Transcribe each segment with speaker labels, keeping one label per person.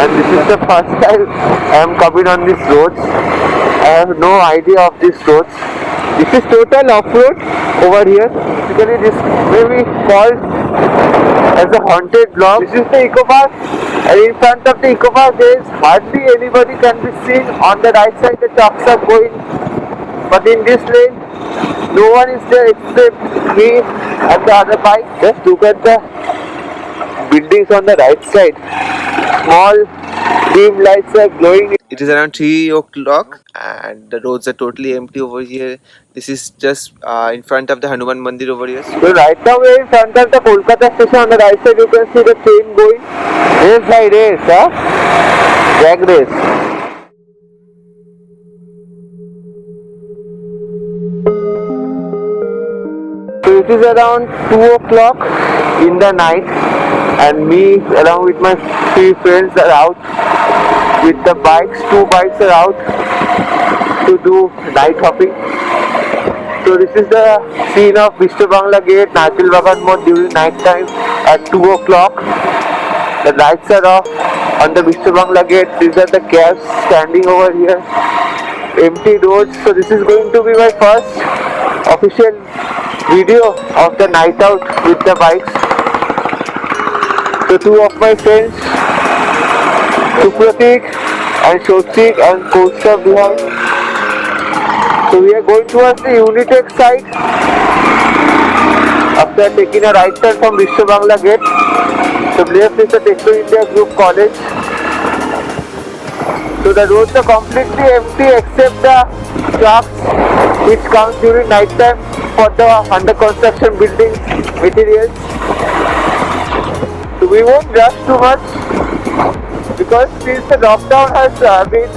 Speaker 1: and this is the first time I am coming on this road. I have no idea of these roads. This is total off-road over here. Basically this may be called as a haunted block. This is the Eco Park, and in front of the Eco Park there is hardly anybody can be seen. On the right side the trucks are going, but in this lane no one is there except me and the other bike. Just look at the buildings on the right side. Small dim lights are glowing. It is around 3 o'clock and the roads are totally empty over here. This is just in front of the Hanuman Mandir over here. So right now we are in front of the Kolkata station. On the right side you can see the train going. Race by race, huh? Drag race. So it is around 2 o'clock in the night and me along with my 3 friends are out with the bikes. 2 bikes are out to do night hopping. So this is the scene of Mr. Bangla Gate, Natil Bagan Mode during night time at 2 o'clock. The lights are off on the Mr. Bangla Gate. These are the cabs standing over here. Empty roads. So this is going to be my first official video of the night out with the bikes. So 2 of my friends, Supratik and Shotik and Kaustav behind. So we are going towards the Unitech side after taking a right turn from Mr. Bangla Gate. So left is the Techno India Group College. So the roads are completely empty except the trucks which comes during night time for the under construction building materials. So we won't rush too much because since the lockdown has been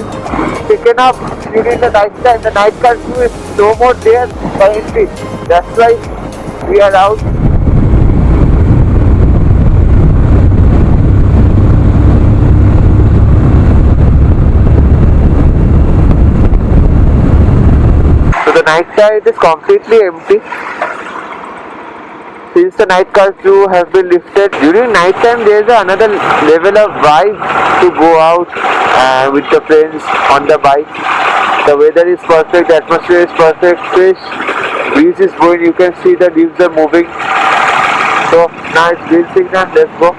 Speaker 1: taken up during the night time, the night curfew is no more there currently. That's why we are out. So the night side is completely empty. Since the night curfew has been lifted, during night time there is another level of vibe to go out with the friends on the bike. The weather is perfect, the atmosphere is perfect, fish, breeze is blowing, you can see the leaves are moving. So now it's green signal, let's go.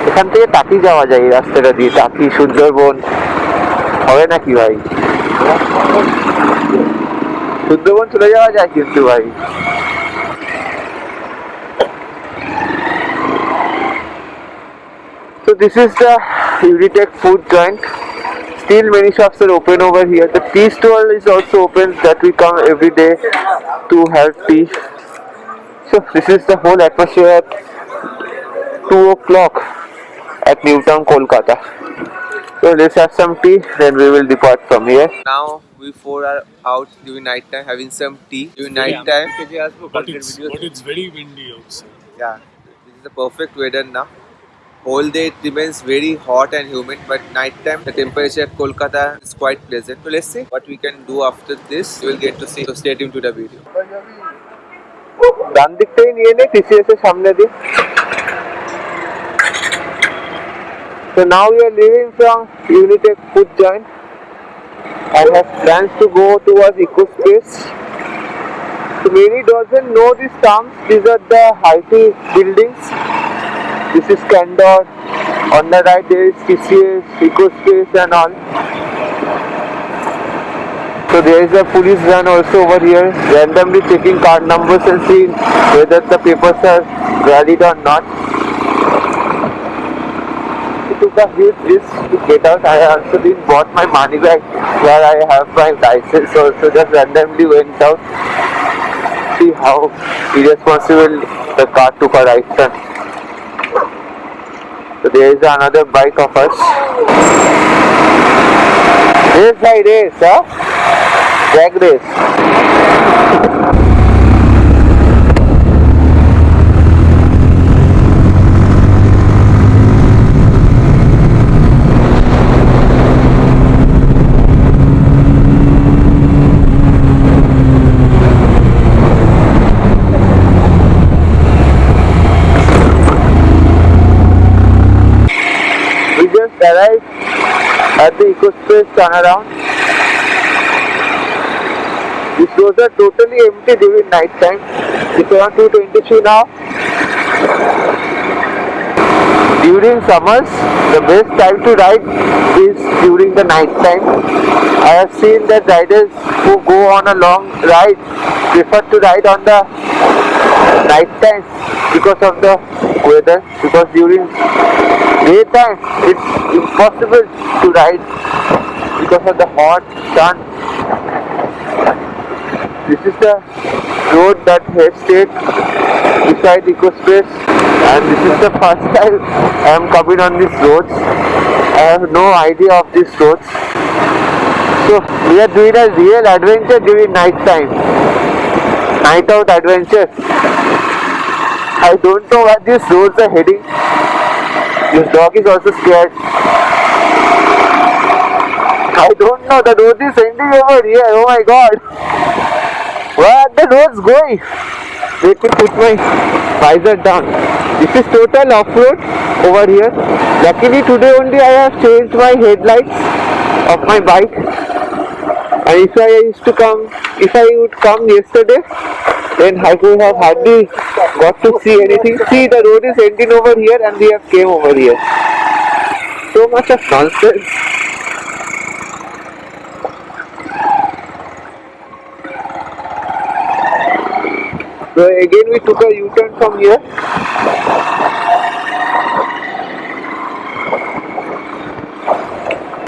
Speaker 1: এখান থেকে টাকি যাওয়া যায় এই রাস্তাটা দিয়ে, টাকি সুন্দরবন হবে নাকি ভাই? সুন্দরবন চলে যাওয়া যায় কিন্তু ভাই। So this is the Unitech food joint. Still many shops are open over here. The tea stall is also open that we come every day to have tea. So this is the whole atmosphere at 2 o'clock at Newtown, Kolkata. So let's have some tea, then we will depart from here. Now we 4 are out during night time having some tea. During night time,
Speaker 2: but it's very windy outside.
Speaker 1: Yeah, this is the perfect weather now. Whole day it remains very hot and humid, but night time the temperature at Kolkata is quite pleasant. So let's see what we can do after this. You will get to see. So stay tuned to the video. ডান দিকটাই নিয়ে নে, TCS এর সামনে দি। So now we are leaving from Unitech food joint. I have plans to go towards EcoSpace. So many doesn't know these terms. These are the high-tech buildings. This is Candor. On the right there is TCS, EcoSpace and all. So there is a police van also over here, randomly checking card numbers and seeing whether the papers are valid or not. It took a huge risk to get out. I also didn't bought my money bag where I have my license also, just randomly went out. See how irresponsible the car took a right turn. So there is another bike of us. Race by race, huh? Drag race. arrived at the EcoSpace turnaround. These roads are totally empty during night time. It's around 2:22 now. During summers, the best time to ride is during the night time. I have seen that riders who go on a long ride prefer to ride on the night time because of the weather. Because during daytime, it's impossible to ride because of the hot sun. This is the road that heads straight beside EcoSpace, and this is the first time I am coming on these roads. I have no idea of these roads. So we are doing a real adventure during night time. Night out adventure. I don't know where these roads are heading. This dog is also scared. I don't know, the road is ending over here. Oh my god. Where are the roads going? Let me put my visor down. This is total off-road over here. Luckily today only I have changed my headlights of my bike. And if I would come yesterday, then I would have hardly got to see anything. See, the road is ending over here and we have came over here. So much of nonsense. So again we took a U-turn from here.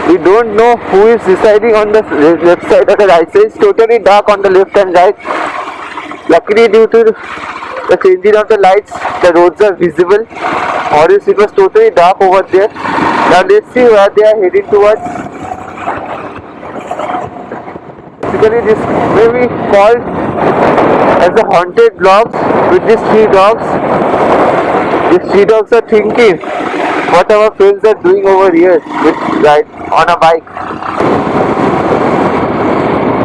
Speaker 1: We don't know who is residing on the left side or the right side. It's totally dark on the left and right. Luckily due to the changing of the lights, the roads are visible. Or else it was totally dark over there. Now let's see where they are heading towards. Basically this may be called as the haunted vlogs with these three dogs. These three dogs are thinking what our friends are doing over here with ride on a bike.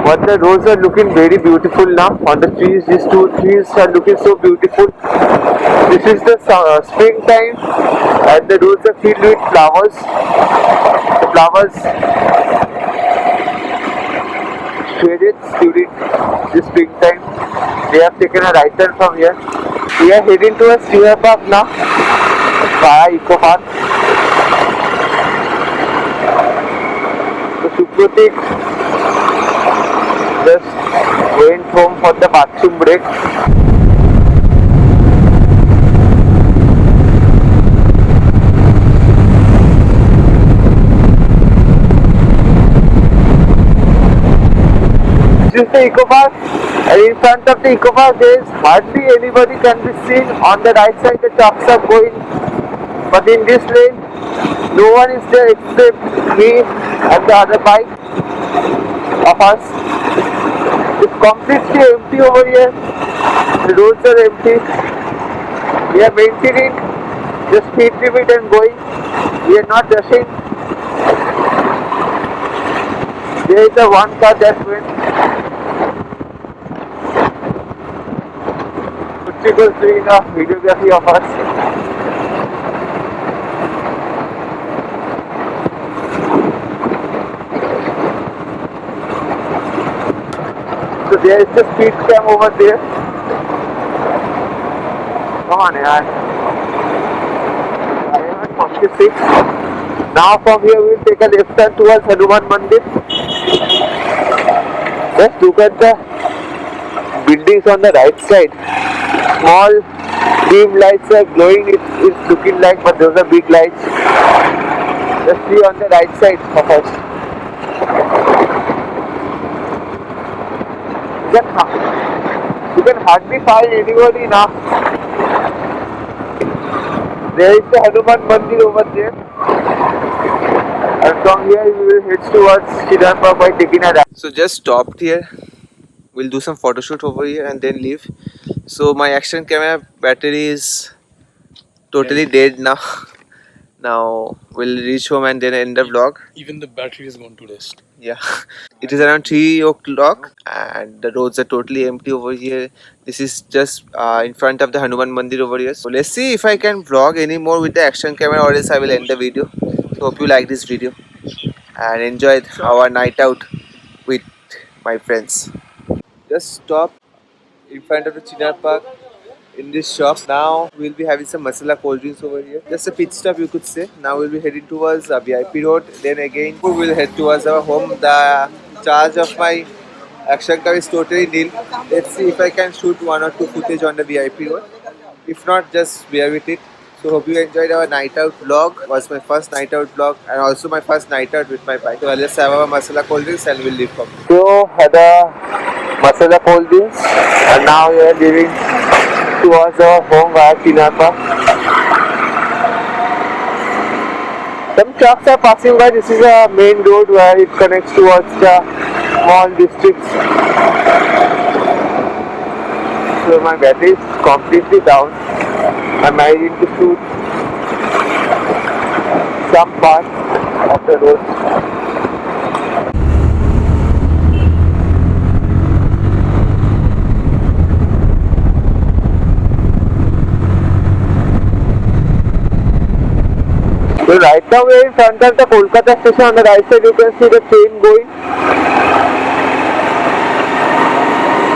Speaker 1: But the roads are looking very beautiful now on the trees. These two trees are looking so beautiful. This is the springtime and the roads are filled with flowers. The flowers shaded during the springtime. They have taken a right turn from here. We are heading towards Deer Park now via Eco Park. So Supratik just went home for the bathroom break. This is the Eco Park, and in front of the Eco Park there is hardly anybody can be seen. On the right side the trucks are going, but in this lane no one is there except me and the other bike of us. It's completely empty over here. The roads are empty. We are maintaining the speed limit and going. We are not rushing. There is a one car that went. She was doing a videography of us. So there is the speed cam over there. Come on, yaar. I am at 46. Now from here we will take a left turn towards Hanuman Mandir. Just look at the buildings on the right side. Small dim lights are glowing, it's looking like, but those are big lights. Just see on the right side of us. You can hardly find anybody now. There is the Hanuman Mandir over there. And from here we will head towards Siddharth by taking a ride. So just stopped here. We'll do some photo shoot over here and then leave. So my action camera battery is totally dead now. Now we'll reach home and then end the vlog.
Speaker 2: Even the battery is going to rest.
Speaker 1: Yeah. It is around 3 o'clock and the roads are totally empty over here. This is just in front of the Hanuman Mandir over here. So let's see if I can vlog any more with the action camera or else I will end the video. Hope you like this video and enjoyed our night out with my friends. Just stop in front of the Chinar Park in this shop. Now we'll be having some masala cold drinks over here. Just a pit stop, you could say. Now we'll be heading towards VIP Road. Then again we will head towards our home. The charge of my action car is totally nil. Let's see if I can shoot 1 or 2 footage on the VIP Road. If not, just bear with it. So hope you enjoyed our night out vlog. It was my first night out vlog and also my first night out with my bike. So let's have our masala cold drinks and we'll leave from here. So had a masala cold drinks and now we are leaving towards our home via Tinapa. Some trucks are passing by. This is a main road where it connects towards the small districts. So my battery is completely down. I'm ready to shoot some part of the road. So right now we are in front of the Kolkata station. On the right side you can see the train going.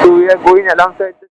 Speaker 1: So we are going alongside the